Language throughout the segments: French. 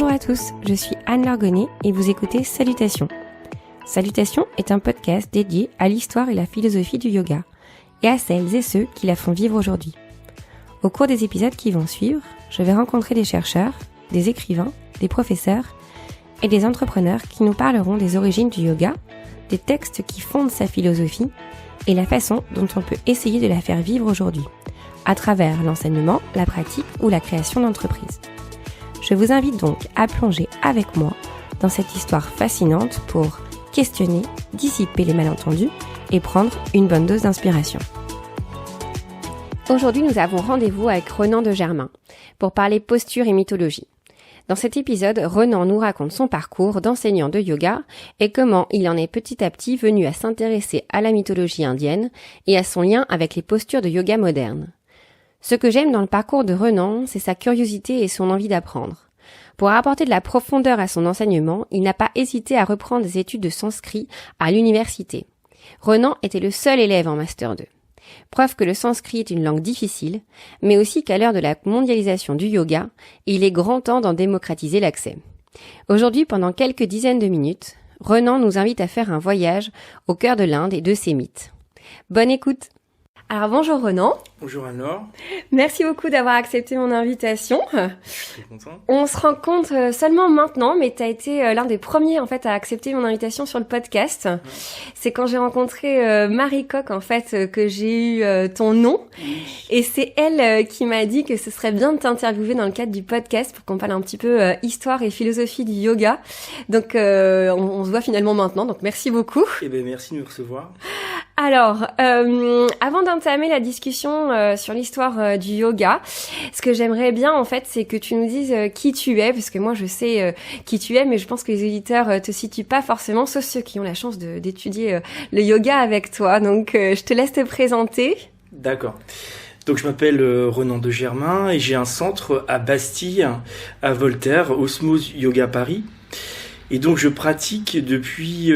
Bonjour à tous, je suis Anne-Laure Gonnet et vous écoutez Salutations. Salutations est un podcast dédié à l'histoire et la philosophie du yoga et à celles et ceux qui la font vivre aujourd'hui. Au cours des épisodes qui vont suivre, je vais rencontrer des chercheurs, des écrivains, des professeurs et des entrepreneurs qui nous parleront des origines du yoga, des textes qui fondent sa philosophie et la façon dont on peut essayer de la faire vivre aujourd'hui, à travers l'enseignement, la pratique ou la création d'entreprises. Je vous invite donc à plonger avec moi dans cette histoire fascinante pour questionner, dissiper les malentendus et prendre une bonne dose d'inspiration. Aujourd'hui, nous avons rendez-vous avec Renan de Germain pour parler posture et mythologie. Dans cet épisode, Renan nous raconte son parcours d'enseignant de yoga et comment il en est petit à petit venu à s'intéresser à la mythologie indienne et à son lien avec les postures de yoga modernes. Ce que j'aime dans le parcours de Renan, c'est sa curiosité et son envie d'apprendre. Pour apporter de la profondeur à son enseignement, il n'a pas hésité à reprendre des études de sanskrit à l'université. Renan était le seul élève en Master 2. Preuve que le sanskrit est une langue difficile, mais aussi qu'à l'heure de la mondialisation du yoga, il est grand temps d'en démocratiser l'accès. Aujourd'hui, pendant quelques dizaines de minutes, Renan nous invite à faire un voyage au cœur de l'Inde et de ses mythes. Bonne écoute! Alors bonjour Renan. Bonjour Anne-Laure. Merci beaucoup d'avoir accepté mon invitation. Je suis très content. On se rencontre seulement maintenant, mais tu as été l'un des premiers en fait à accepter mon invitation sur le podcast. Ouais. C'est quand j'ai rencontré Marie Coq en fait que j'ai eu ton nom. Oui. Et c'est elle qui m'a dit que ce serait bien de t'interviewer dans le cadre du podcast pour qu'on parle un petit peu histoire et philosophie du yoga. Donc on se voit finalement maintenant, donc merci beaucoup. Eh ben merci de me recevoir. Alors, avant d'entamer la discussion sur l'histoire du yoga, ce que j'aimerais bien en fait, c'est que tu nous dises qui tu es, parce que moi je sais qui tu es, mais je pense que les auditeurs te situent pas forcément, sauf ceux qui ont la chance d'étudier le yoga avec toi. Donc, je te laisse te présenter. D'accord. Donc je m'appelle Renan de Germain et j'ai un centre à Bastille, à Voltaire, Osmose Yoga Paris. Et donc je pratique depuis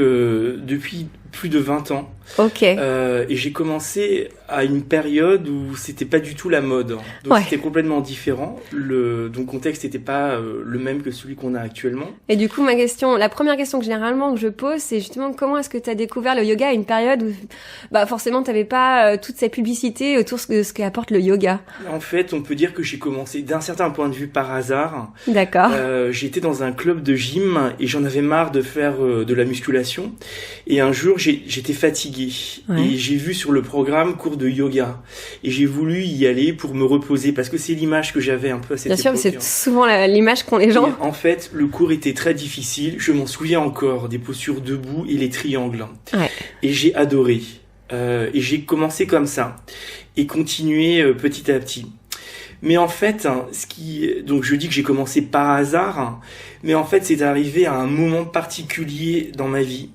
plus de 20 ans. Ok. Et j'ai commencé à une période où c'était pas du tout la mode. Donc C'était complètement différent. Donc le contexte n'était pas le même que celui qu'on a actuellement. Et du coup, la première question que généralement que je pose, c'est justement comment est-ce que tu as découvert le yoga à une période où forcément tu n'avais pas toute cette publicité autour de ce qu'apporte le yoga. En fait, on peut dire que j'ai commencé d'un certain point de vue par hasard. D'accord. J'étais dans un club de gym et j'en avais marre de faire de la musculation. Et un jour, j'étais fatigué. Ouais. Et j'ai vu sur le programme cours de yoga. Et j'ai voulu y aller pour me reposer parce que c'est l'image que j'avais un peu à cette époque. Bien sûr, c'est souvent l'image qu'ont les gens. Et en fait, le cours était très difficile. Je m'en souviens encore des postures debout et les triangles. Ouais. Et j'ai adoré. Et j'ai commencé comme ça et continué petit à petit. Mais en fait, donc je dis que j'ai commencé par hasard, mais en fait, c'est arrivé à un moment particulier dans ma vie.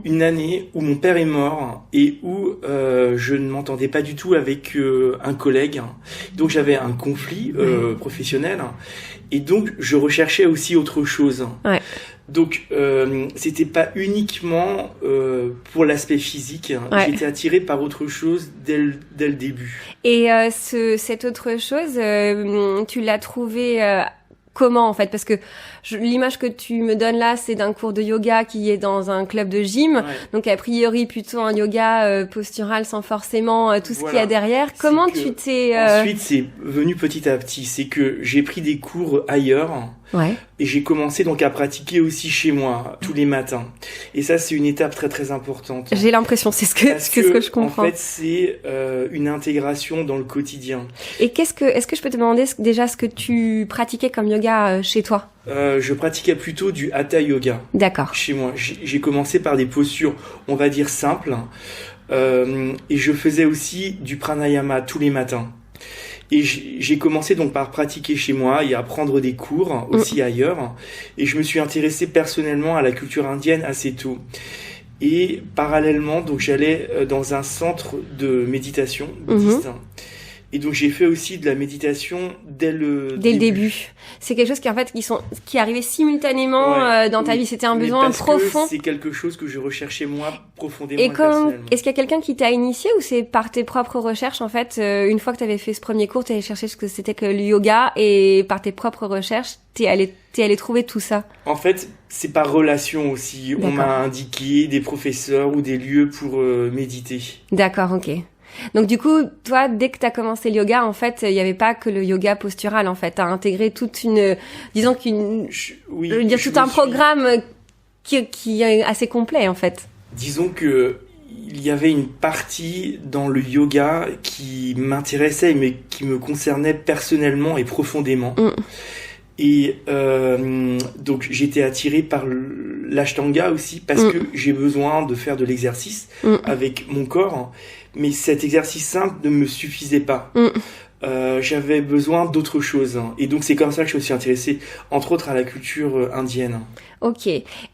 Une année où mon père est mort et où je ne m'entendais pas du tout avec un collègue. Donc j'avais un conflit professionnel et donc je recherchais aussi autre chose. Ouais. Donc c'était pas uniquement pour l'aspect physique. Ouais. J'étais attirée par autre chose dès le début. Et cette autre chose, tu l'as trouvée comment en fait? Parce que l'image que tu me donnes là, c'est d'un cours de yoga qui est dans un club de gym. Ouais. Donc a priori plutôt un yoga postural sans forcément tout ce qu'il y a derrière. Comment tu t'es... Ensuite, c'est venu petit à petit. C'est que j'ai pris des cours ailleurs. Ouais. Et j'ai commencé donc à pratiquer aussi chez moi tous les matins. Et ça, c'est une étape très très importante. J'ai l'impression, c'est ce que je comprends. En fait, c'est une intégration dans le quotidien. Et est-ce que je peux te demander déjà ce que tu pratiquais comme yoga chez toi? Je pratiquais plutôt du hatha yoga. D'accord. Chez moi, j'ai commencé par des postures, on va dire simples, et je faisais aussi du pranayama tous les matins. Et j'ai commencé donc par pratiquer chez moi et à prendre des cours aussi ailleurs. Et je me suis intéressé personnellement à la culture indienne assez tôt. Et parallèlement, donc j'allais dans un centre de méditation bouddhiste. Et donc j'ai fait aussi de la méditation dès le début. C'est quelque chose qui arrivait simultanément dans ta vie. C'était un besoin profond. C'est quelque chose que je recherchais moi profondément. Et est-ce qu'il y a quelqu'un qui t'a initié ou c'est par tes propres recherches en fait, une fois que tu avais fait ce premier cours, tu allé chercher ce que c'était que le yoga et par tes propres recherches, t'es allé trouver tout ça? En fait, c'est par relation aussi. D'accord. On m'a indiqué des professeurs ou des lieux pour méditer. D'accord, ok. Donc du coup, toi, dès que t'as commencé le yoga, en fait, il y avait pas que le yoga postural, en fait. T'as intégré toute une, disons qu'une, tout un programme qui est assez complet, en fait. Disons que il y avait une partie dans le yoga qui m'intéressait, mais qui me concernait personnellement et profondément. Et donc j'étais attiré par l'ashtanga aussi parce que j'ai besoin de faire de l'exercice avec mon corps, mais cet exercice simple ne me suffisait pas. J'avais besoin d'autre chose et donc c'est comme ça que je me suis intéressé entre autres à la culture indienne. Ok.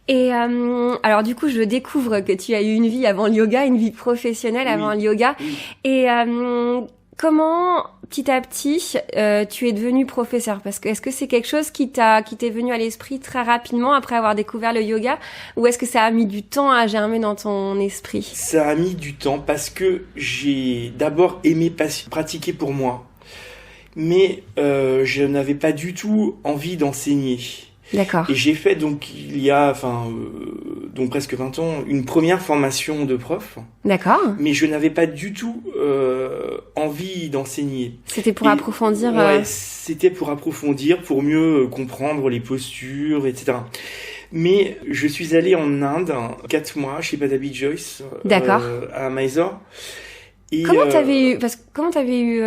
Et alors du coup je découvre que tu as eu une vie avant le yoga, une vie professionnelle avant le yoga. Et comment, petit à petit, tu es devenu professeur? Parce que est-ce que c'est quelque chose qui t'est venu à l'esprit très rapidement après avoir découvert le yoga, ou est-ce que ça a mis du temps à germer dans ton esprit? Ça a mis du temps parce que j'ai d'abord aimé pratiquer pour moi, mais je n'avais pas du tout envie d'enseigner. D'accord. Et j'ai fait donc il y a donc presque 20 ans une première formation de prof. D'accord. Mais je n'avais pas du tout envie d'enseigner. C'était pour approfondir. Ouais, c'était pour approfondir, pour mieux comprendre les postures, etc. Mais je suis allé en Inde 4 mois chez Pattabhi Jois. D'accord. À Mysore. Et comment t'avais eu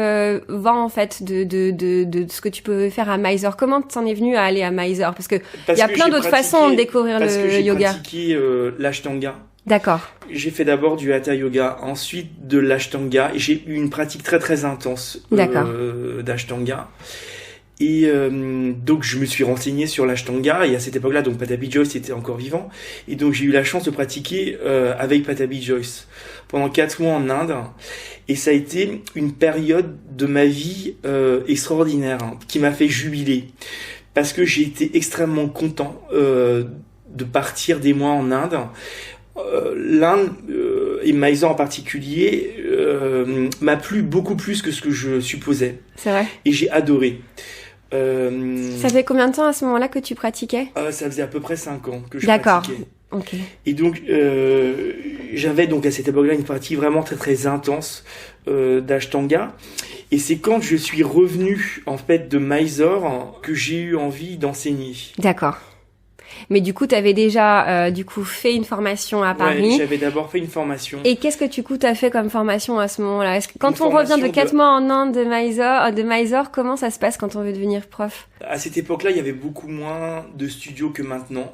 vent en fait de ce que tu pouvais faire à Mysore? Comment t'en es venu à aller à Mysore? Parce que il y a plein d'autres façons de découvrir le yoga. J'ai pratiqué l'ashtanga. D'accord. J'ai fait d'abord du hatha yoga, ensuite de l'ashtanga, et j'ai eu une pratique très très intense d'ashtanga. Et donc je me suis renseigné sur l'ashtanga, et à cette époque-là, donc Pattabhi Jois était encore vivant, et donc j'ai eu la chance de pratiquer avec Pattabhi Jois pendant 4 mois en Inde, et ça a été une période de ma vie extraordinaire, qui m'a fait jubiler, parce que j'ai été extrêmement content de partir des mois en Inde. L'Inde et Mysore en particulier m'a plu beaucoup plus que ce que je supposais. C'est vrai. Et j'ai adoré. Ça fait combien de temps à ce moment-là que tu pratiquais? Ça faisait à peu près 5 ans que je D'accord. pratiquais. Ok. Et donc j'avais donc à cette époque-là une pratique vraiment très très intense d'ashtanga. Et c'est quand je suis revenu en fait de Mysore que j'ai eu envie d'enseigner. D'accord. Mais du coup, tu avais déjà fait une formation à Paris. Ouais, j'avais d'abord fait une formation. Et qu'est-ce que t'as fait comme formation à ce moment-là? Est-ce que quand on revient de 4 mois en Inde de Mysore, comment ça se passe quand on veut devenir prof? À cette époque-là, il y avait beaucoup moins de studios que maintenant.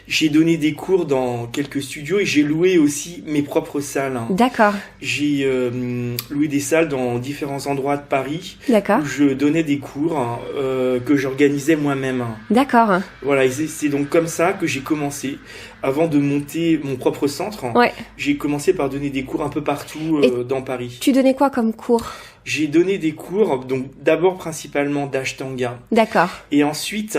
J'ai donné des cours dans quelques studios et j'ai loué aussi mes propres salles. D'accord. J'ai loué des salles dans différents endroits de Paris. D'accord. Où je donnais des cours que j'organisais moi-même. D'accord. Voilà, et c'est donc comme ça que j'ai commencé. Avant de monter mon propre centre, j'ai commencé par donner des cours un peu partout dans Paris. Tu donnais quoi comme cours? J'ai donné des cours, donc d'abord principalement d'ashtanga. D'accord. Et ensuite,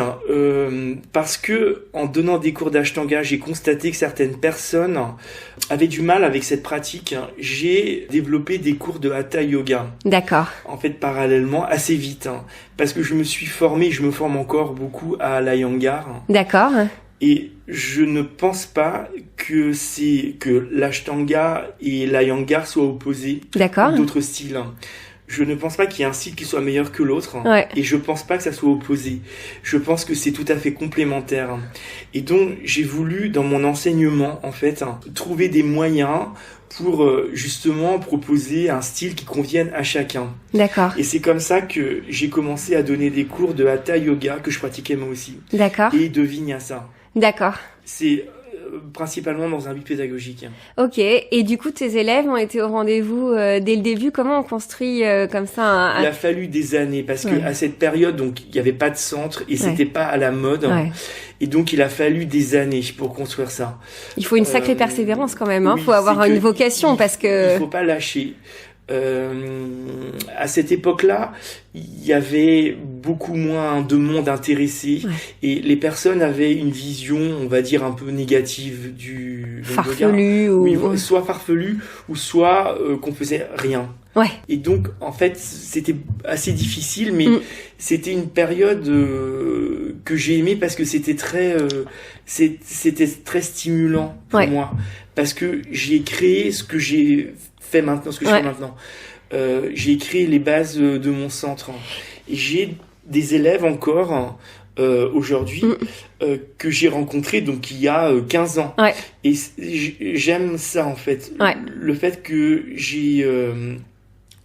parce que en donnant des cours d'ashtanga, j'ai constaté que certaines personnes avaient du mal avec cette pratique. J'ai développé des cours de hatha yoga. D'accord. En fait, parallèlement, assez vite, parce que je me suis formé, je me forme encore beaucoup à l'Iyengar. D'accord. Et je ne pense pas que l'ashtanga et l'Iyengar soient opposés. D'accord. D'autres styles. Je ne pense pas qu'il y ait un style qui soit meilleur que l'autre. Ouais. Et je pense pas que ça soit opposé. Je pense que c'est tout à fait complémentaire. Et donc, j'ai voulu, dans mon enseignement, en fait, trouver des moyens pour justement proposer un style qui convienne à chacun. D'accord. Et c'est comme ça que j'ai commencé à donner des cours de hatha yoga que je pratiquais moi aussi. D'accord. Et de vinyasa. D'accord. C'est principalement dans un but pédagogique. Ok, et du coup tes élèves ont été au rendez-vous dès le début. Comment on construit comme ça Il a fallu des années parce que à cette période, donc il n'y avait pas de centre et c'était pas à la mode. Ouais. Et donc il a fallu des années pour construire ça. Il faut une sacrée persévérance quand même. Il faut avoir une vocation parce que il faut pas lâcher. À cette époque-là, il y avait beaucoup moins de monde intéressé et les personnes avaient une vision, on va dire, un peu négative du farfelu ou... Oui, soit farfelu ou soit qu'on faisait rien. Ouais. Et donc, en fait, c'était assez difficile, mais c'était une période que j'ai aimée parce que c'était très stimulant pour moi. Parce que j'ai créé ce que j'ai fait maintenant, ce que je fais maintenant. J'ai créé les bases de mon centre. Et j'ai des élèves encore aujourd'hui que j'ai rencontrés donc il y a 15 ans. Ouais. Et j'aime ça en fait. Ouais. Le fait que j'ai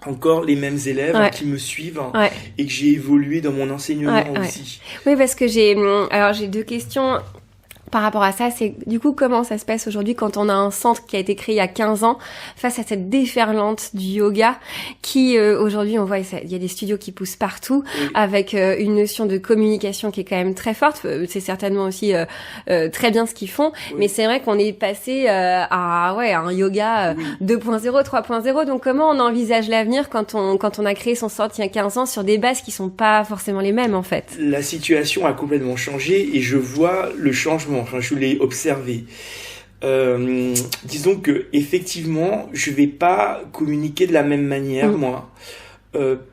encore les mêmes élèves qui me suivent et que j'ai évolué dans mon enseignement aussi. Oui, parce que j'ai 2 questions par rapport à ça. C'est du coup comment ça se passe aujourd'hui quand on a un centre qui a été créé il y a 15 ans face à cette déferlante du yoga qui aujourd'hui on voit il y a des studios qui poussent partout avec une notion de communication qui est quand même très forte. C'est certainement aussi très bien ce qu'ils font, mais c'est vrai qu'on est passé à un yoga 2.0, 3.0. Donc comment on envisage l'avenir quand on a créé son centre il y a 15 ans sur des bases qui sont pas forcément les mêmes en fait? La situation a complètement changé et je vois le changement. Enfin, je l'ai observé. Disons que effectivement, je vais pas communiquer de la même manière, moi,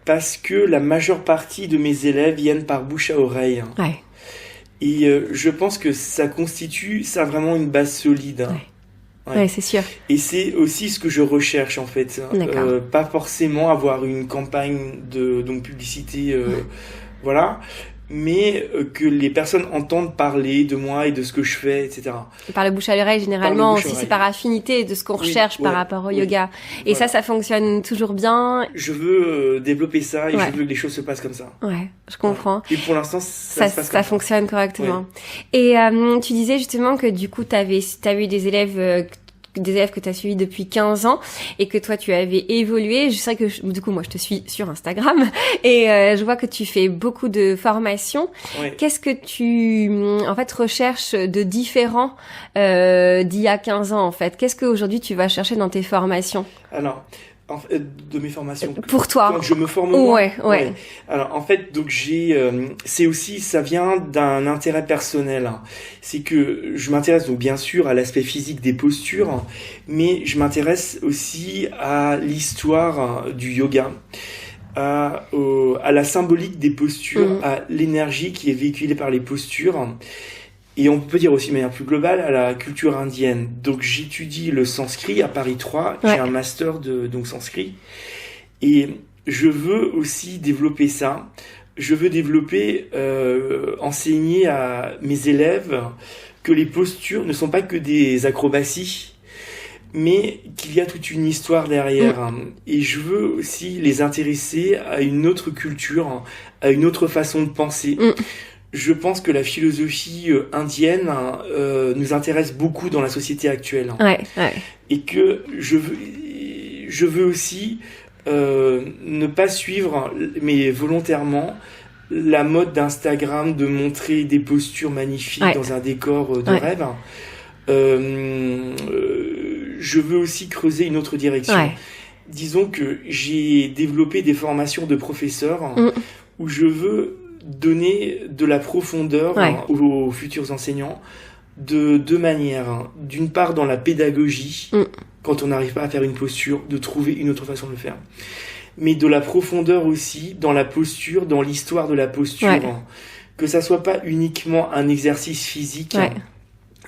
parce que la majeure partie de mes élèves viennent par bouche à oreille. Ouais. Et je pense que ça constitue vraiment une base solide. Ouais, c'est sûr. Et c'est aussi ce que je recherche en fait. Pas forcément avoir une campagne de publicité, voilà. Mais que les personnes entendent parler de moi et de ce que je fais, etc. Et par le bouche à l'oreille, généralement, aussi c'est par affinité de ce qu'on recherche par rapport au yoga. Et ça fonctionne toujours bien. Je veux développer ça et je veux que les choses se passent comme ça. Ouais, je comprends. Et pour l'instant, ça se passe comme ça. Ça fonctionne correctement. Ouais. Et tu disais justement que du coup, t'as eu des élèves que tu as suivis depuis 15 ans et que toi tu avais évolué. Je sais que du coup moi je te suis sur Instagram et je vois que tu fais beaucoup de formations. Oui. Qu'est-ce que tu en fait recherches de différent d'il y a 15 ans en fait? Qu'est-ce qu'aujourd'hui tu vas chercher dans tes formations? Alors de mes formations. Pour toi. Quand je me forme moi. Ouais. Alors en fait donc ça vient d'un intérêt personnel. C'est que je m'intéresse donc bien sûr à l'aspect physique des postures, mais je m'intéresse aussi à l'histoire du yoga, à la symbolique des postures, à l'énergie qui est véhiculée par les postures. Et on peut dire aussi de manière plus globale à la culture indienne. Donc j'étudie le sanskrit à Paris 3, j'ai un master de sanskrit. Et je veux aussi développer ça. Je veux enseigner à mes élèves que les postures ne sont pas que des acrobaties, mais qu'il y a toute une histoire derrière. Et je veux aussi les intéresser à une autre culture, à une autre façon de penser. Je pense que la philosophie indienne nous intéresse beaucoup dans la société actuelle. Et que je veux aussi ne pas suivre, mais volontairement, la mode d'Instagram de montrer des postures magnifiques dans un décor de rêve. Je veux aussi creuser une autre direction. Disons que j'ai développé des formations de professeurs où je veux donner de la profondeur aux futurs enseignants de deux manières. D'une part, dans la pédagogie, quand on n'arrive pas à faire une posture, de trouver une autre façon de le faire. Mais de la profondeur aussi dans la posture, dans l'histoire de la posture. Que ça soit pas uniquement un exercice physique,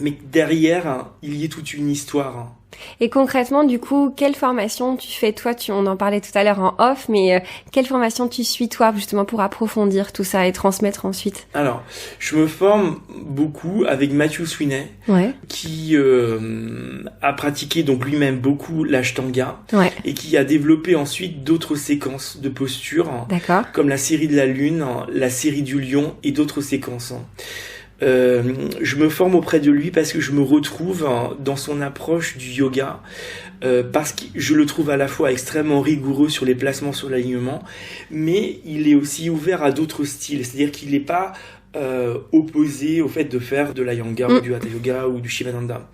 mais que derrière, il y ait toute une histoire. Et concrètement, du coup, quelle formation tu fais toi? On en parlait tout à l'heure en off, mais quelle formation tu suis toi justement pour approfondir tout ça et transmettre ensuite? Alors, je me forme beaucoup avec Matthew Sweeney, qui a pratiqué donc lui-même beaucoup l'Ashtanga et qui a développé ensuite d'autres séquences de postures, comme la série de la Lune, la série du Lion et d'autres séquences. Je me forme auprès de lui parce que je me retrouve dans son approche du yoga, parce que je le trouve à la fois extrêmement rigoureux sur les placements sur l'alignement, mais il est aussi ouvert à d'autres styles, c'est-à-dire qu'il n'est pas opposé au fait de faire de l'Iyengar ou du Hatha Yoga ou du Shivananda.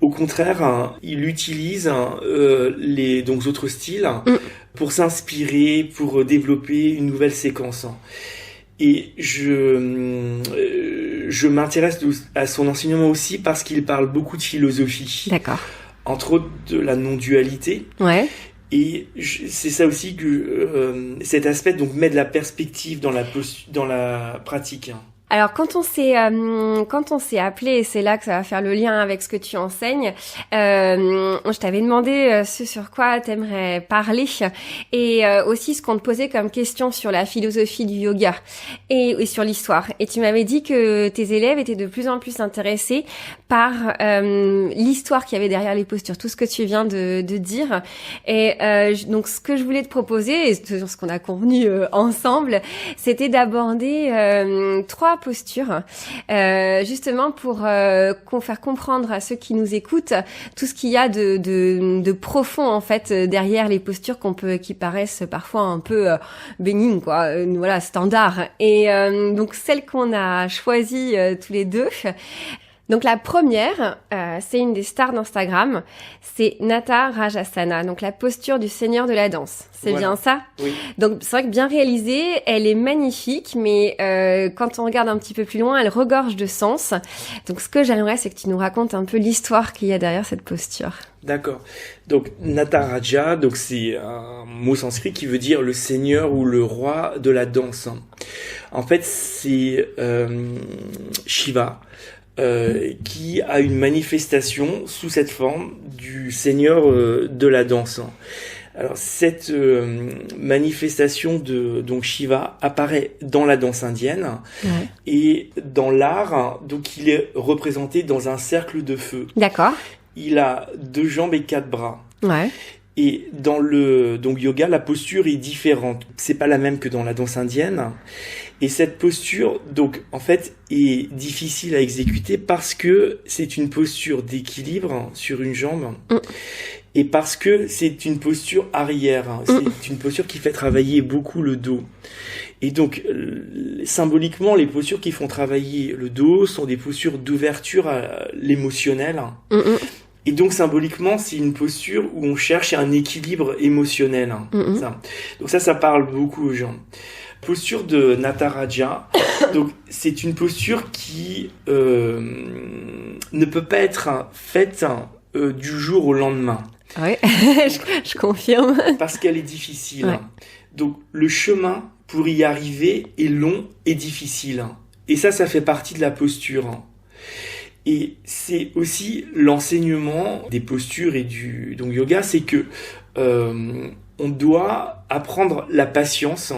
Au contraire, il utilise les donc autres styles pour s'inspirer, pour développer une nouvelle séquence. Et je m'intéresse à son enseignement aussi parce qu'il parle beaucoup de philosophie. D'accord. Entre autres de la non-dualité. Ouais. Et c'est ça aussi que cet aspect donc met de la perspective dans la pratique. Alors quand on s'est appelé, et c'est là que ça va faire le lien avec ce que tu enseignes, je t'avais demandé ce sur quoi t'aimerais parler et aussi ce qu'on te posait comme question sur la philosophie du yoga et sur l'histoire. Et tu m'avais dit que tes élèves étaient de plus en plus intéressés par l'histoire qu'il y avait derrière les postures, tout ce que tu viens de dire. Et donc ce que je voulais te proposer, et sur ce qu'on a convenu ensemble, c'était d'aborder 3 postures, justement pour faire comprendre à ceux qui nous écoutent tout ce qu'il y a de profond en fait derrière les postures qui paraissent parfois un peu bénignes, quoi, voilà, standard. Et donc celle qu'on a choisie tous les deux. Donc la première, c'est une des stars d'Instagram, c'est Nata Rajasana, donc la posture du seigneur de la danse. C'est bien ça ? Oui. Donc c'est vrai que bien réalisée, elle est magnifique, mais quand on regarde un petit peu plus loin, elle regorge de sens. Donc ce que j'aimerais, c'est que tu nous racontes un peu l'histoire qu'il y a derrière cette posture. D'accord. Donc Nataraja, donc c'est un mot sanskrit qui veut dire le seigneur ou le roi de la danse. En fait, c'est Shiva. Qui a une manifestation sous cette forme du seigneur de la danse. Alors cette manifestation de donc Shiva apparaît dans la danse indienne et dans l'art, donc il est représenté dans un cercle de feu. D'accord. Il a 2 jambes et 4 bras. Ouais. Et dans le donc yoga, la posture est différente. C'est pas la même que dans la danse indienne. Et cette posture, donc, en fait, est difficile à exécuter parce que c'est une posture d'équilibre sur une jambe. Et parce que c'est une posture arrière. C'est une posture qui fait travailler beaucoup le dos. Et donc, symboliquement, les postures qui font travailler le dos sont des postures d'ouverture à l'émotionnel. Et donc, symboliquement, c'est une posture où on cherche un équilibre émotionnel. Donc ça parle beaucoup aux gens. Posture de Nataraja, donc c'est une posture qui ne peut pas être faite du jour au lendemain. Oui, je confirme. Parce qu'elle est difficile. Ouais. Donc le chemin pour y arriver est long et difficile. Et ça fait partie de la posture. Et c'est aussi l'enseignement des postures et du donc yoga, c'est que on doit apprendre la patience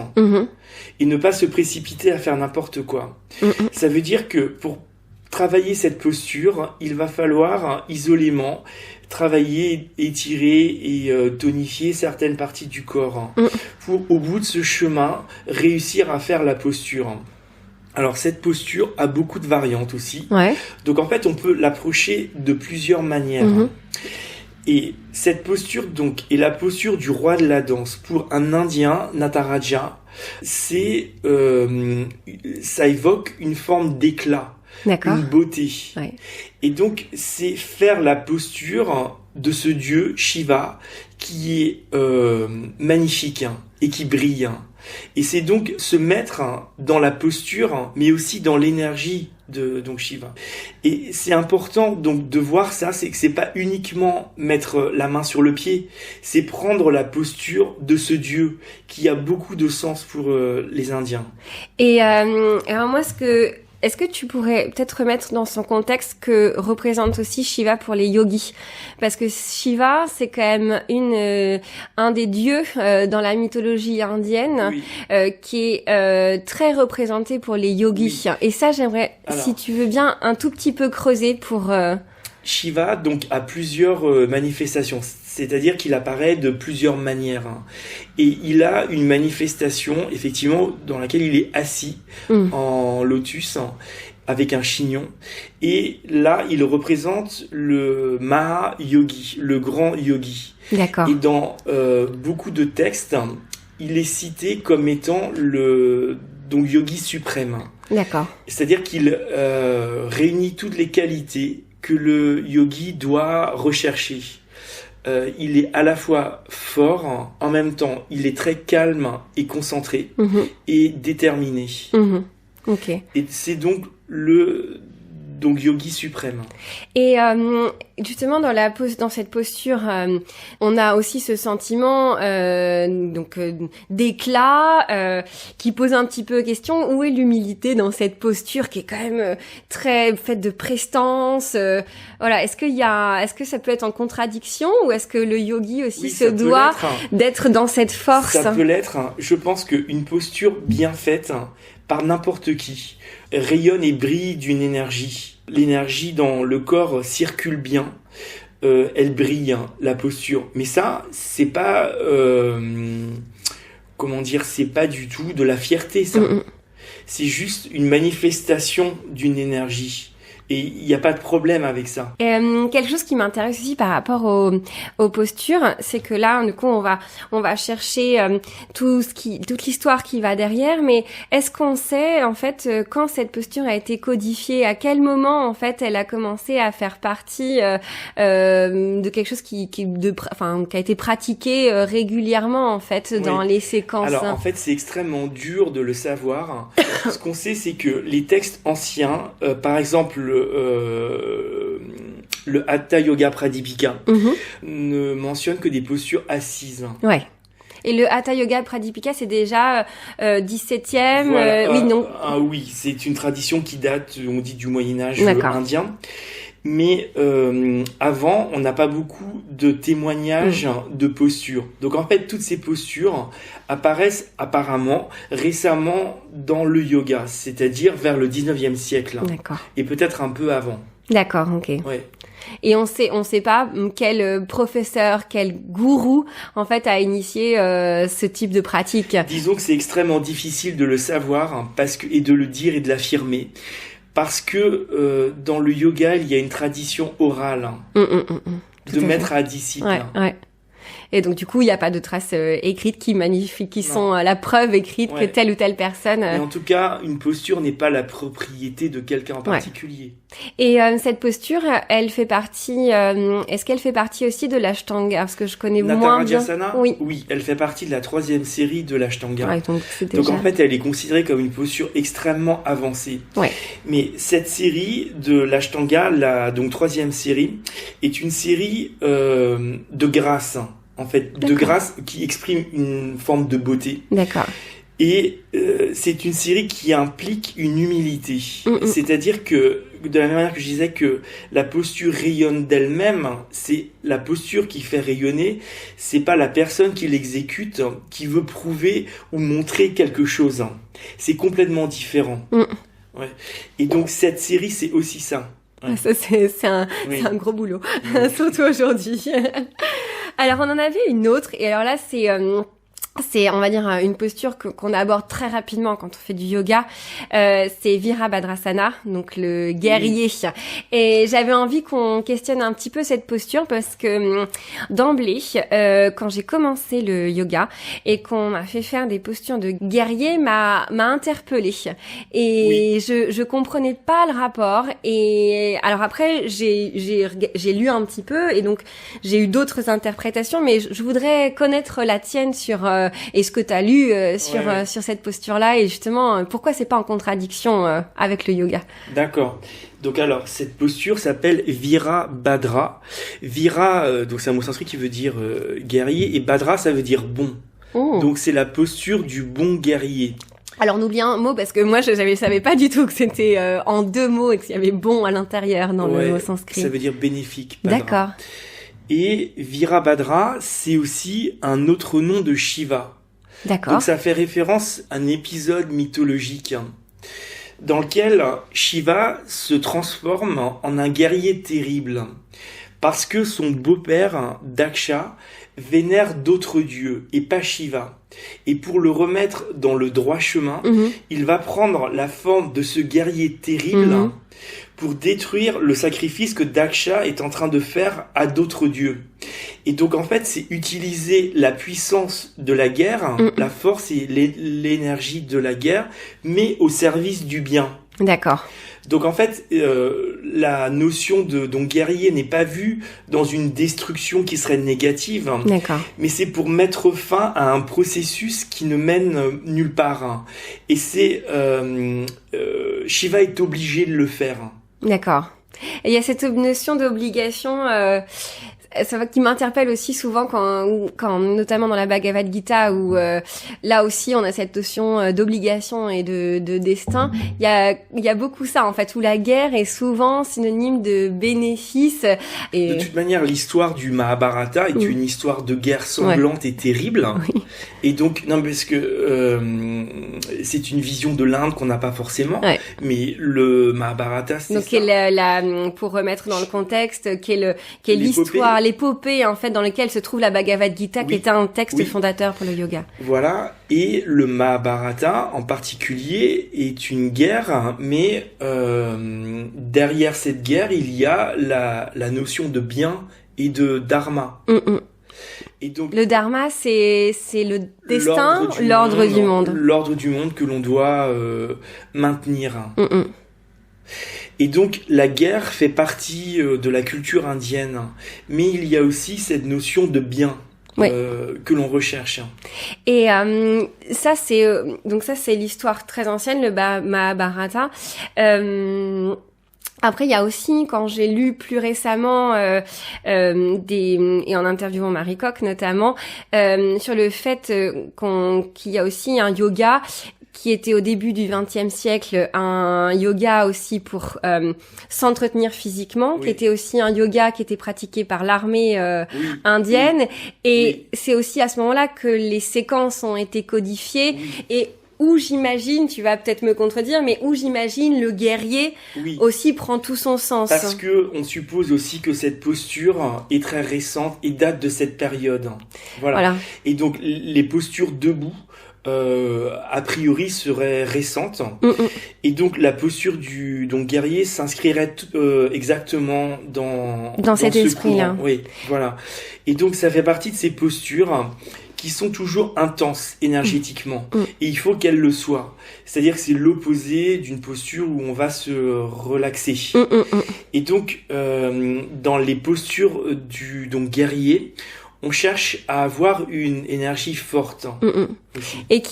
et ne pas se précipiter à faire n'importe quoi. Ça veut dire que pour travailler cette posture, il va falloir isolément travailler, étirer et tonifier certaines parties du corps pour, au bout de ce chemin, réussir à faire la posture. Alors cette posture a beaucoup de variantes aussi. Ouais. Donc en fait, on peut l'approcher de plusieurs manières. Et cette posture donc est la posture du roi de la danse. Pour un Indien, Nataraja, ça évoque une forme d'éclat, une beauté. Ouais. Et donc c'est faire la posture de ce dieu Shiva qui est magnifique et qui brille. Et c'est donc se mettre dans la posture, mais aussi dans l'énergie de donc Shiva. Et c'est important donc de voir ça, c'est que c'est pas uniquement mettre la main sur le pied, c'est prendre la posture de ce dieu qui a beaucoup de sens pour les Indiens. Et alors moi est-ce que tu pourrais peut-être remettre dans son contexte que représente aussi Shiva pour les yogis? Parce que Shiva, c'est quand même un des dieux dans la mythologie indienne qui est très représenté pour les yogis. Oui. Et ça, j'aimerais, si tu veux bien, un tout petit peu creuser pour... Shiva, donc, a plusieurs manifestations. C'est-à-dire qu'il apparaît de plusieurs manières. Et il a une manifestation, effectivement, dans laquelle il est assis en lotus, avec un chignon. Et là, il représente le Maha-yogi, le grand yogi. D'accord. Et dans beaucoup de textes, il est cité comme étant le yogi suprême. D'accord. C'est-à-dire qu'il réunit toutes les qualités que le yogi doit rechercher. Il est à la fois fort, en même temps, il est très calme et concentré et déterminé. Ok. Et c'est donc yogi suprême. Et justement dans cette posture, on a aussi ce sentiment d'éclat qui pose un petit peu question. Où est l'humilité dans cette posture qui est quand même très faite de prestance voilà, est-ce que ça peut être en contradiction ou est-ce que le yogi aussi se doit d'être dans cette force? Ça peut l'être. Je pense qu'une posture bien faite par n'importe qui rayonne et brille d'une énergie. L'énergie dans le corps circule bien, elle brille, la posture. Mais ça, c'est pas, c'est pas du tout de la fierté, ça. C'est juste une manifestation d'une énergie. Et il n'y a pas de problème avec ça. Quelque chose qui m'intéresse aussi par rapport aux postures, c'est que là, du coup, on va chercher toute l'histoire qui va derrière. Mais est-ce qu'on sait, en fait, quand cette posture a été codifiée, à quel moment, en fait, elle a commencé à faire partie de quelque chose qui a été pratiqué régulièrement, en fait, dans les séquences. Alors, en fait, c'est extrêmement dur de le savoir. Ce qu'on sait, c'est que les textes anciens, par exemple, le Hatha Yoga Pradipika ne mentionne que des postures assises. Ouais. Et le Hatha Yoga Pradipika, c'est déjà 17e. Voilà, oui, c'est une tradition qui date, on dit, du Moyen-Âge indien. Mais avant, on n'a pas beaucoup de témoignages de postures. Donc en fait, toutes ces postures apparaissent apparemment récemment dans le yoga, c'est-à-dire vers le 19e siècle. D'accord. Et peut-être un peu avant. D'accord, ok. Ouais. Et on sait pas quel professeur, quel gourou, en fait, a initié ce type de pratique. Disons que c'est extrêmement difficile de le savoir et de le dire et de l'affirmer. Parce que dans le yoga, il y a une tradition orale de maître à disciple. Ouais. Et donc, du coup, il n'y a pas de traces écrites qui sont la preuve écrite que telle ou telle personne... Mais en tout cas, une posture n'est pas la propriété de quelqu'un en particulier. Et cette posture, elle fait partie... est-ce qu'elle fait partie aussi de l'Ashtanga? Parce que je connais moins bien... Oui, elle fait partie de la 3e série de l'Ashtanga. Ouais, donc en fait, elle est considérée comme une posture extrêmement avancée. Ouais. Mais cette série de l'Ashtanga, donc 3e série, est une série de grâce. En fait, de grâce qui exprime une forme de beauté. D'accord. Et c'est une série qui implique une humilité. C'est-à-dire que, de la même manière que je disais que la posture rayonne d'elle-même, c'est la posture qui fait rayonner, c'est pas la personne qui l'exécute qui veut prouver ou montrer quelque chose. C'est complètement différent. Ouais. Et donc cette série, c'est aussi ça. Ouais. Ça, c'est un gros boulot, surtout aujourd'hui. Alors, on en avait une autre, et alors là, c'est, on va dire, une posture qu'on aborde très rapidement quand on fait du yoga. C'est Virabhadrasana, donc le guerrier. Et j'avais envie qu'on questionne un petit peu cette posture parce que d'emblée, quand j'ai commencé le yoga et qu'on m'a fait faire des postures de guerrier, m'a interpellée. Et je comprenais pas le rapport. Et alors après, j'ai lu un petit peu et donc j'ai eu d'autres interprétations, mais je voudrais connaître la tienne sur et ce que tu as lu sur cette posture-là et justement pourquoi c'est pas en contradiction avec le yoga. D'accord. Donc alors cette posture s'appelle Virabhadra. Vira, donc c'est un mot sanskrit qui veut dire guerrier et Bhadra ça veut dire bon. Donc c'est la posture du bon guerrier. Alors on oublie un mot parce que moi je savais pas du tout que c'était en 2 mots et qu'il y avait bon à l'intérieur dans le mot sanskrit. Ça veut dire bénéfique. Bhadra. D'accord. Et Virabhadra, c'est aussi un autre nom de Shiva. D'accord. Donc ça fait référence à un épisode mythologique dans lequel Shiva se transforme en un guerrier terrible parce que son beau-père, Daksha, vénère d'autres dieux et pas Shiva. Et pour le remettre dans le droit chemin, il va prendre la forme de ce guerrier terrible pour détruire le sacrifice que Daksha est en train de faire à d'autres dieux. Et donc en fait, c'est utiliser la puissance de la guerre, la force et l'énergie de la guerre, mais au service du bien. D'accord. Donc en fait, la notion de donc guerrier n'est pas vue dans une destruction qui serait négative, D'accord. mais c'est pour mettre fin à un processus qui ne mène nulle part. Et c'est Shiva est obligé de le faire. D'accord. Et il y a cette notion d'obligation qui m'interpelle aussi souvent quand notamment dans la Bhagavad Gita où là aussi on a cette notion d'obligation et de destin. Il y a beaucoup ça en fait où la guerre est souvent synonyme de bénéfice. Et... De toute manière, l'histoire du Mahabharata est une histoire de guerre sanglante et terrible. Oui. Et donc non parce que c'est une vision de l'Inde qu'on n'a pas forcément. Mais le Mahabharata c'est donc ça. Pour remettre dans le contexte qui est l'histoire, l'épopée en fait dans laquelle se trouve la Bhagavad Gita, qui est un texte fondateur pour le yoga. Voilà, et le Mahabharata en particulier est une guerre, mais derrière cette guerre il y a la notion de bien et de dharma. Et donc, le dharma, c'est le destin, l'ordre du monde. L'ordre du monde que l'on doit maintenir. Et donc la guerre fait partie de la culture indienne, mais il y a aussi cette notion de bien que l'on recherche. Et ça c'est l'histoire très ancienne, le Mahabharata. Après, il y a aussi, quand j'ai lu plus récemment, et en interviewant Marie Koch notamment, sur le fait qu'il y a aussi un yoga qui était au début du XXe siècle un yoga aussi pour s'entretenir physiquement, qui était aussi un yoga qui était pratiqué par l'armée indienne. Et c'est aussi à ce moment-là que les séquences ont été codifiées et où j'imagine, tu vas peut-être me contredire, mais où j'imagine le guerrier aussi prend tout son sens. Parce que on suppose aussi que cette posture est très récente et date de cette période. Voilà. Et donc les postures debout, a priori seraient récentes. Et donc la posture du guerrier s'inscrirait exactement dans cet esprit-là. Oui, voilà. Et donc ça fait partie de ces postures qui sont toujours intenses énergétiquement. Et il faut qu'elles le soient. C'est-à-dire que c'est l'opposé d'une posture où on va se relaxer. Et donc, dans les postures du guerrier, on cherche à avoir une énergie forte. Et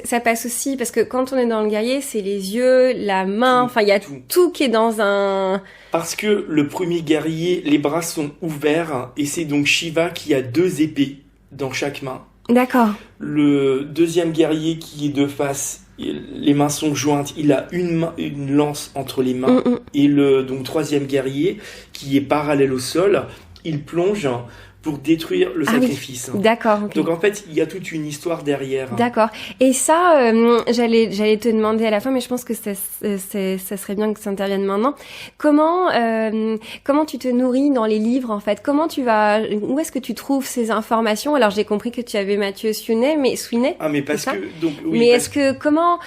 ça passe aussi, parce que quand on est dans le guerrier, c'est les yeux, la main, enfin il y a tout qui est dans un... Parce que le premier guerrier, les bras sont ouverts, et c'est donc Shiva qui a 2 épées dans chaque main. D'accord. Le deuxième guerrier qui est de face, les mains sont jointes, il a une lance entre les mains. Et le troisième guerrier qui est parallèle au sol, il plonge pour détruire le sacrifice. Oui. D'accord. Okay. Donc en fait, il y a toute une histoire derrière. D'accord. Et ça, j'allais te demander à la fin, mais je pense que ça serait bien que ça intervienne maintenant. Comment tu te nourris dans les livres en fait? Où est-ce que tu trouves ces informations? Alors j'ai compris que tu avais Mathieu Sweeney, mais parce que donc oui. Mais est-ce que comment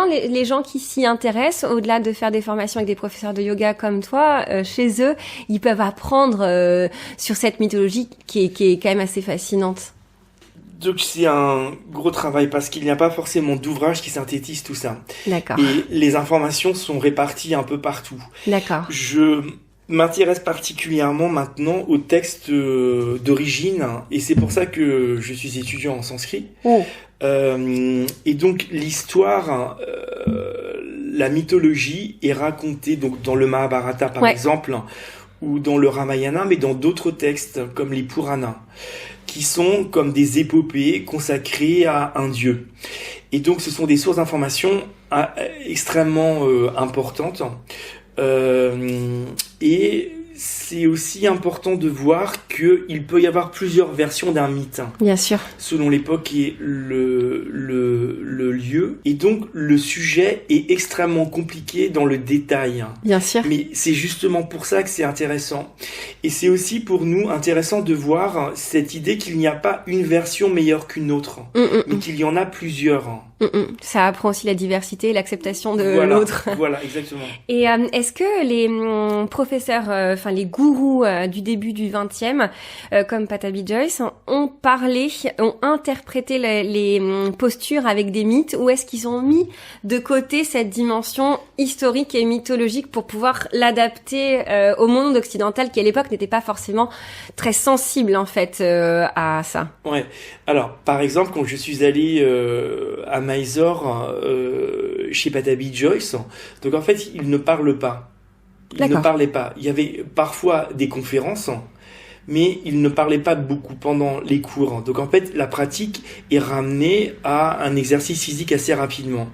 les gens qui s'y intéressent, au-delà de faire des formations avec des professeurs de yoga comme toi, chez eux, ils peuvent apprendre sur cette mythologie qui est quand même assez fascinante. Donc c'est un gros travail parce qu'il n'y a pas forcément d'ouvrage qui synthétise tout ça. D'accord. Et les informations sont réparties un peu partout. D'accord. Je m'intéresse particulièrement maintenant aux textes d'origine et c'est pour ça que je suis étudiant en sanskrit. Et donc l'histoire, la mythologie est racontée donc dans le Mahabharata par exemple, ou dans le Ramayana, mais dans d'autres textes comme les Puranas, qui sont comme des épopées consacrées à un dieu. Et donc ce sont des sources d'informations extrêmement importantes. Et c'est aussi important de voir qu'il peut y avoir plusieurs versions d'un mythe. Bien sûr. Selon l'époque et le lieu. Et donc, le sujet est extrêmement compliqué dans le détail. Bien sûr. Mais c'est justement pour ça que c'est intéressant. Et c'est aussi pour nous intéressant de voir cette idée qu'il n'y a pas une version meilleure qu'une autre. Mais qu'il y en a plusieurs. Ça apprend aussi la diversité et l'acceptation de l'autre. Voilà, exactement. Et est-ce que les professeurs, enfin les gourous du début du 20e, comme Patabi Joyce, ont interprété les postures avec des mythes, ou est-ce qu'ils ont mis de côté cette dimension historique et mythologique pour pouvoir l'adapter au monde occidental qui à l'époque n'était pas forcément très sensible en fait à ça. Ouais. Alors par exemple quand je suis allé à Mysore chez Patabi Joyce, donc en fait il ne parle pas. Il ne parlait pas. Il y avait parfois des conférences, mais il ne parlait pas beaucoup pendant les cours. Donc en fait, la pratique est ramenée à un exercice physique assez rapidement.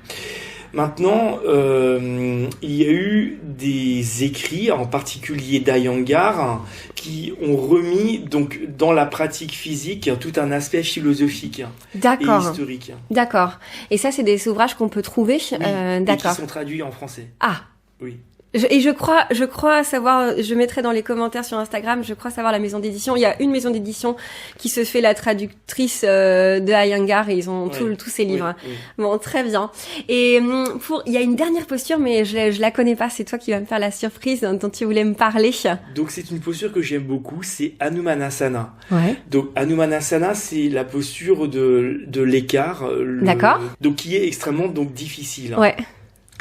Maintenant, il y a eu des écrits, en particulier d'Iyengar, qui ont remis donc dans la pratique physique tout un aspect philosophique et historique. D'accord. Et ça, c'est des ouvrages qu'on peut trouver. Oui, d'accord. Et qui sont traduits en français. Ah. Oui. Je crois savoir, je mettrai dans les commentaires sur Instagram, je crois savoir la maison d'édition. Il y a une maison d'édition qui se fait la traductrice de Iyengar et ils ont tous ces livres. Oui. Bon, très bien. Et il y a une dernière posture, mais je la connais pas. C'est toi qui vas me faire la surprise dont tu voulais me parler. Donc c'est une posture que j'aime beaucoup, c'est Hanumanasana. Ouais. Donc Hanumanasana, c'est la posture de l'écart. D'accord. Donc qui est extrêmement donc difficile. Ouais.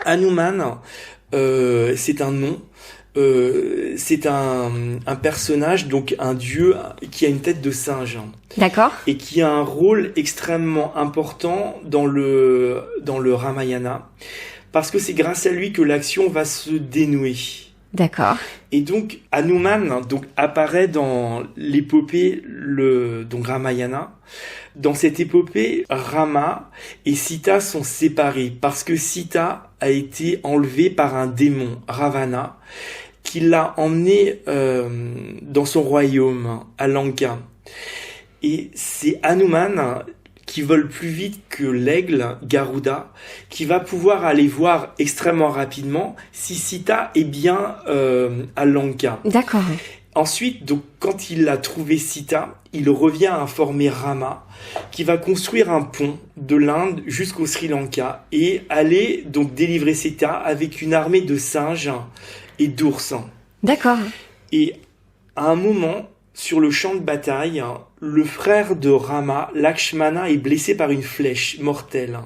Hanuman. C'est un nom, c'est un personnage, donc un dieu qui a une tête de singe. D'accord. Et qui a un rôle extrêmement important dans le Ramayana, parce que c'est grâce à lui que l'action va se dénouer. D'accord. Et donc Hanuman apparaît dans l'épopée donc Ramayana. Dans cette épopée, Rama et Sita sont séparés parce que Sita a été enlevée par un démon, Ravana, qui l'a emmenée dans son royaume, à Lanka. Et c'est Hanuman qui vole plus vite que l'aigle, Garuda, qui va pouvoir aller voir extrêmement rapidement si Sita est bien à Lanka. D'accord. Ensuite, donc, quand il a trouvé Sita, il revient à informer Rama, qui va construire un pont de l'Inde jusqu'au Sri Lanka et aller donc délivrer Sita avec une armée de singes et d'ours. D'accord. Et à un moment, sur le champ de bataille, le frère de Rama, Lakshmana, est blessé par une flèche mortelle.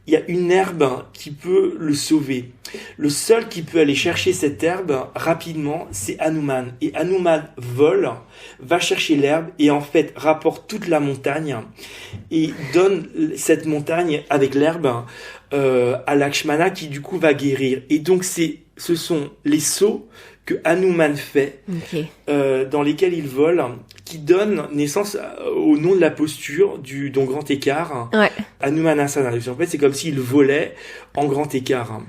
Il y a une herbe qui peut le sauver. Le seul qui peut aller chercher cette herbe rapidement, c'est Hanuman. Et Hanuman vole, va chercher l'herbe et en fait rapporte toute la montagne et donne cette montagne avec l'herbe à Lakshmana qui du coup va guérir. Et donc ce sont les sauts que Hanuman fait, dans lesquels il vole, qui donnent naissance au nom de la posture du grand écart, Hanumanasana. En fait, c'est comme s'il volait en grand écart.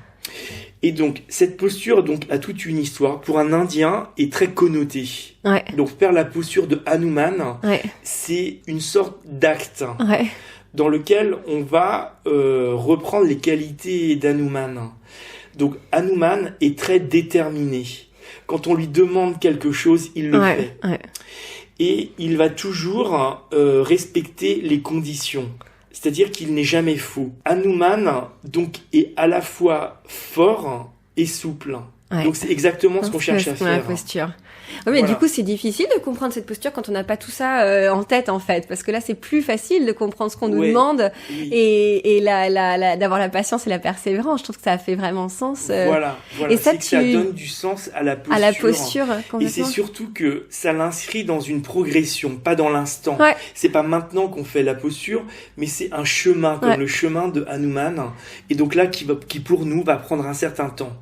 Et donc, cette posture a toute une histoire. Pour un Indien, est très connotée. Ouais. Donc, faire la posture de Hanuman, c'est une sorte d'acte dans lequel on va reprendre les qualités d'Hanuman. Donc, Hanuman est très déterminé. Quand on lui demande quelque chose, il le fait. Ouais. Et il va toujours respecter les conditions. C'est-à-dire qu'il n'est jamais faux. Hanuman, donc, est à la fois fort et souple. Ouais. Donc, c'est exactement ce qu'on cherche à faire. La posture. Oui, mais du coup, c'est difficile de comprendre cette posture quand on n'a pas tout ça en tête, en fait. Parce que là, c'est plus facile de comprendre ce qu'on nous demande et d'avoir la patience et la persévérance. Je trouve que ça fait vraiment sens. Voilà. Et ça donne du sens à la posture. À la posture, complètement. Et c'est surtout que ça l'inscrit dans une progression, pas dans l'instant. Ouais. C'est pas maintenant qu'on fait la posture, mais c'est un chemin, comme le chemin de Hanuman. Et donc là, qui pour nous, va prendre un certain temps.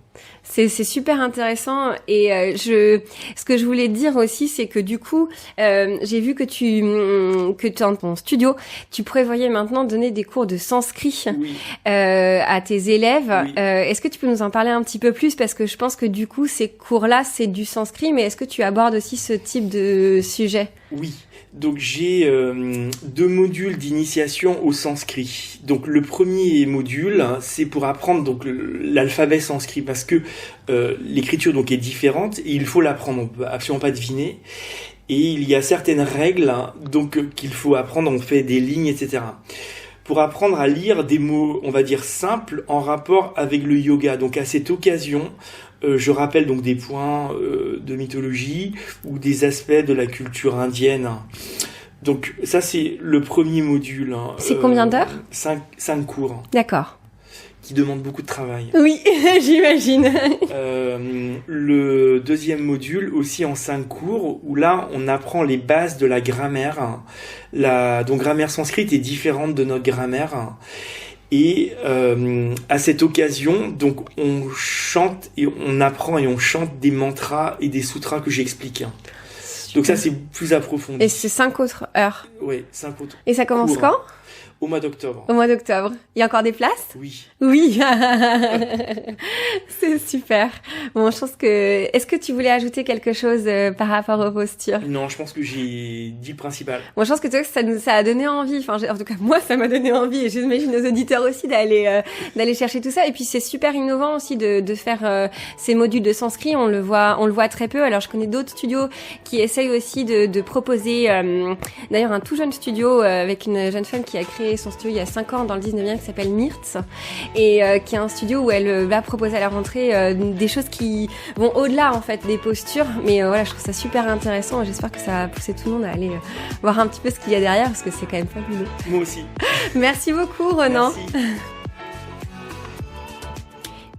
C'est super intéressant et ce que je voulais dire aussi, c'est que du coup j'ai vu que dans ton studio tu prévoyais maintenant donner des cours de sanskrit à tes élèves. Est-ce que tu peux nous en parler un petit peu plus, parce que je pense que du coup ces cours-là c'est du sanskrit, mais est-ce que tu abordes aussi ce type de sujet? Oui. Donc j'ai 2 modules d'initiation au sanskrit. Donc le premier module, c'est pour apprendre donc l'alphabet sanskrit, parce que l'écriture donc est différente et il faut l'apprendre, on peut absolument pas deviner. Et il y a certaines règles donc qu'il faut apprendre, on fait des lignes, etc. Pour apprendre à lire des mots, on va dire simples, en rapport avec le yoga. Donc à cette occasion, je rappelle donc des points de mythologie ou des aspects de la culture indienne. Donc ça c'est le premier module. C'est combien d'heures ? 5 cours. D'accord. Qui demandent beaucoup de travail. Oui, j'imagine. Le deuxième module aussi en 5 cours où là on apprend les bases de la grammaire. Donc grammaire sanscrite est différente de notre grammaire. Et à cette occasion, donc on chante et on apprend et on chante des mantras et des sutras que j'explique. Donc ça c'est plus approfondi. Et c'est 5 autres heures. Oui, 5 autres. Et ça commence quand ? Au mois d'octobre. Au mois d'octobre. Il y a encore des places ? Oui. Oui. C'est super. Bon, je pense que... Est-ce que tu voulais ajouter quelque chose par rapport aux postures ? Non, je pense que j'ai dit le principal. Bon, je pense que toi, ça a donné envie. Enfin, en tout cas, moi, ça m'a donné envie. Et j'imagine nos auditeurs aussi d'aller chercher tout ça. Et puis, c'est super innovant aussi de faire ces modules de sanskrit. On le voit très peu. Alors, je connais d'autres studios qui essayent aussi de proposer, d'ailleurs, un tout jeune studio avec une jeune femme qui a créé son studio il y a 5 ans dans le 19e qui s'appelle Myrtz et qui est un studio où elle va proposer à la rentrée des choses qui vont au-delà en fait des postures, mais voilà, je trouve ça super intéressant et j'espère que ça va pousser tout le monde à aller voir un petit peu ce qu'il y a derrière parce que c'est quand même fabuleux. Moi aussi. Merci beaucoup Renan.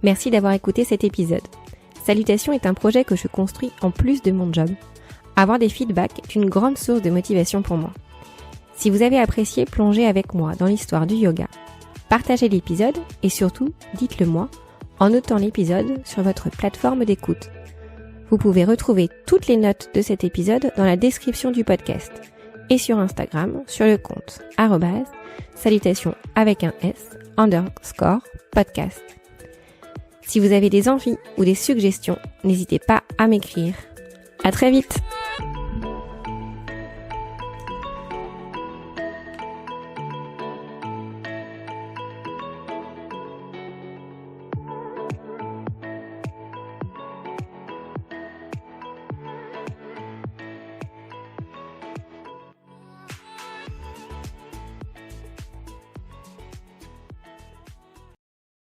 Merci d'avoir écouté cet épisode. Salutations est un projet que je construis en plus de mon job. Avoir des feedbacks est une grande source de motivation pour moi. Si vous avez apprécié, plongez avec moi dans l'histoire du yoga. Partagez l'épisode et surtout, dites-le moi en notant l'épisode sur votre plateforme d'écoute. Vous pouvez retrouver toutes les notes de cet épisode dans la description du podcast et sur Instagram sur le compte @salutations avec un S _podcast. Si vous avez des envies ou des suggestions, n'hésitez pas à m'écrire. À très vite!